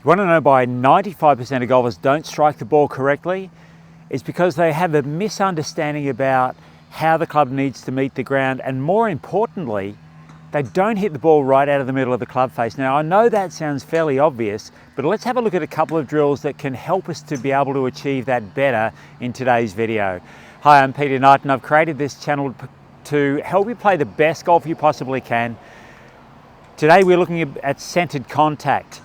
You want to know why 95% of golfers don't strike the ball correctly? It's because they have a misunderstanding about how the club needs to meet the ground, and more importantly, they don't hit the ball right out of the middle of the club face. Now, I know that sounds fairly obvious, but let's have a look at a couple of drills that can help us to be able to achieve that better in today's video. Hi, I'm Peter Knight, and I've created this channel to help you play the best golf you possibly can. Today we're looking at centered contact.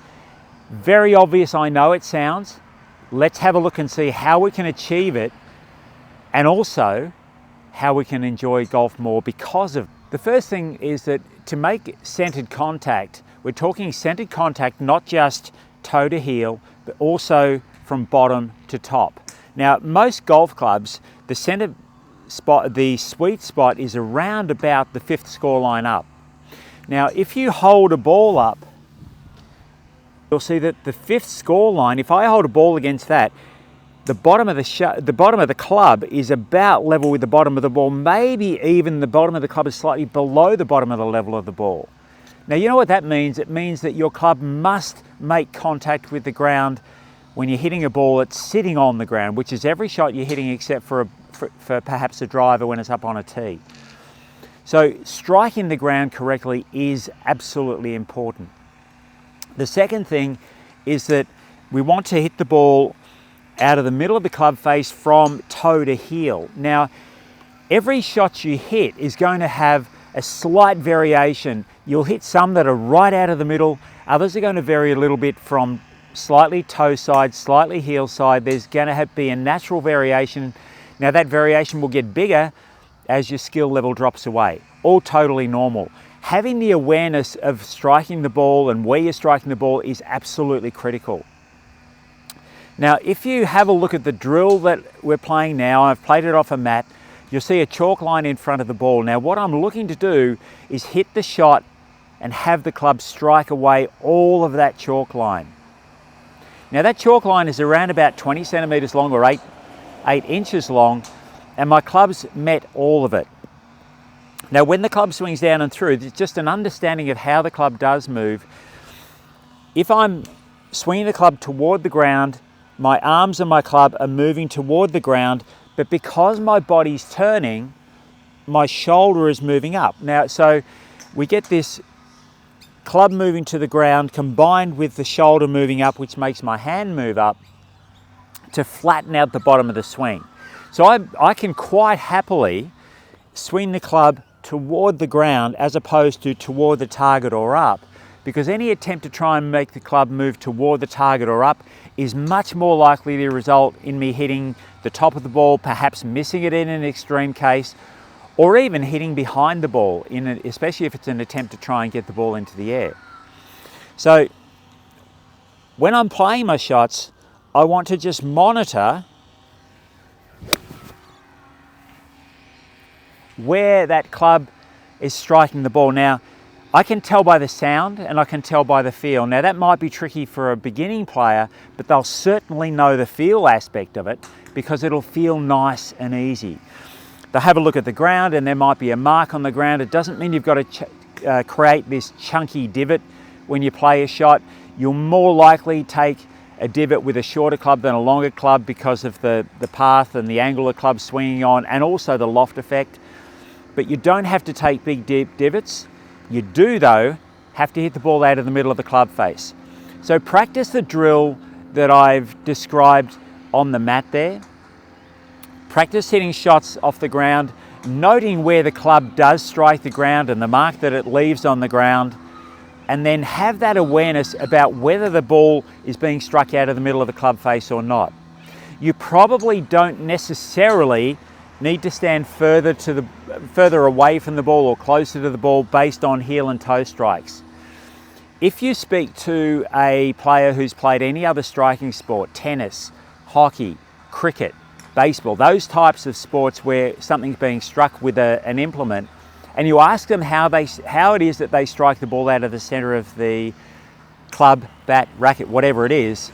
Very obvious, I know it sounds. Let's have a look and see how we can achieve it, and also how we can enjoy golf more because of it. The first thing is that to make centered contact, we're talking centered contact not just toe to heel, but also from bottom to top. Now, most golf clubs, the center spot, the sweet spot is around about the 5th score line up. Now, if you hold a ball up, you'll see that the 5th score line, if I hold a ball against that, the bottom of the club is about level with the bottom of the ball. Maybe even the bottom of the club is slightly below the bottom of the level of the ball. Now, you know what that means? It means that your club must make contact with the ground when you're hitting a ball that's sitting on the ground, which is every shot you're hitting except for perhaps a driver when it's up on a tee. So striking the ground correctly is absolutely important. The second thing is that we want to hit the ball out of the middle of the club face from toe to heel. Now, every shot you hit is going to have a slight variation. You'll hit some that are right out of the middle. Others are going to vary a little bit from slightly toe side, slightly heel side. There's going to be a natural variation. Now, that variation will get bigger as your skill level drops away. All totally normal. Having the awareness of striking the ball and where you're striking the ball is absolutely critical. Now, if you have a look at the drill that we're playing now, I've played it off a mat, you'll see a chalk line in front of the ball. Now, what I'm looking to do is hit the shot and have the club strike away all of that chalk line. Now, that chalk line is around about 20 centimeters long or 8 inches long, and my club's met all of it. Now, when the club swings down and through, it's just an understanding of how the club does move. If I'm swinging the club toward the ground, my arms and my club are moving toward the ground, but because my body's turning, my shoulder is moving up. Now, so we get this club moving to the ground combined with the shoulder moving up, which makes my hand move up to flatten out the bottom of the swing. So I can quite happily swing the club toward the ground as opposed to toward the target or up, because any attempt to try and make the club move toward the target or up is much more likely to result in me hitting the top of the ball, perhaps missing it in an extreme case, or even hitting behind the ball, especially if it's an attempt to try and get the ball into the air. So when I'm playing my shots, I want to just monitor where that club is striking the ball. Now, I can tell by the sound and I can tell by the feel. Now, that might be tricky for a beginning player, but they'll certainly know the feel aspect of it because it'll feel nice and easy. They'll have a look at the ground and there might be a mark on the ground. It doesn't mean you've got to create this chunky divot when you play a shot. You'll more likely take a divot with a shorter club than a longer club because of the path and the angle the club's swinging on, and also the loft effect. But you don't have to take big divots. You do, though, have to hit the ball out of the middle of the club face. So practice the drill that I've described on the mat there. Practice hitting shots off the ground, noting where the club does strike the ground and the mark that it leaves on the ground, and then have that awareness about whether the ball is being struck out of the middle of the club face or not. You probably don't necessarily need to stand further away from the ball or closer to the ball based on heel and toe strikes. If you speak to a player who's played any other striking sport, tennis, hockey, cricket, baseball, those types of sports where something's being struck with an implement, and you ask them how it is that they strike the ball out of the center of the club, bat, racket, whatever it is,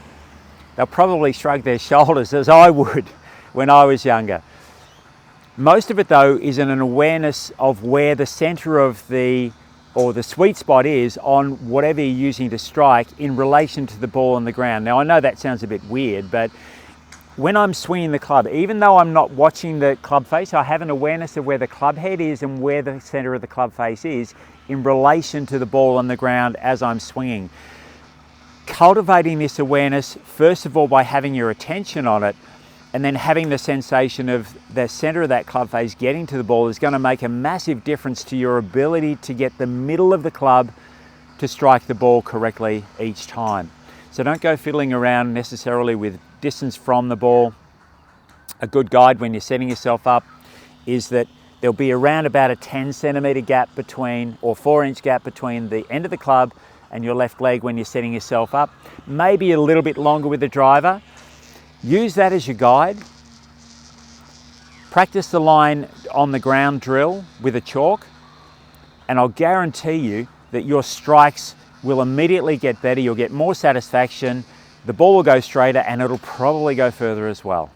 they'll probably shrug their shoulders, as I would when I was younger. Most of it, though, is in an awareness of where the center of the or the sweet spot is on whatever you're using to strike in relation to the ball on the ground. Now I know that sounds a bit weird, but when I'm swinging the club, even though I'm not watching the club face, I have an awareness of where the club head is and where the center of the club face is in relation to the ball on the ground as I'm swinging. Cultivating this awareness, first of all, by having your attention on it, and then having the sensation of the center of that club face getting to the ball is going to make a massive difference to your ability to get the middle of the club to strike the ball correctly each time. So don't go fiddling around necessarily with distance from the ball. A good guide when you're setting yourself up is that there'll be around about a 10 centimeter gap between, or 4-inch gap between the end of the club and your left leg when you're setting yourself up. Maybe a little bit longer with the driver. Use that as your guide. Practice the line on the ground drill with a chalk, and I'll guarantee you that your strikes will immediately get better. You'll get more satisfaction, the ball will go straighter, and it'll probably go further as well.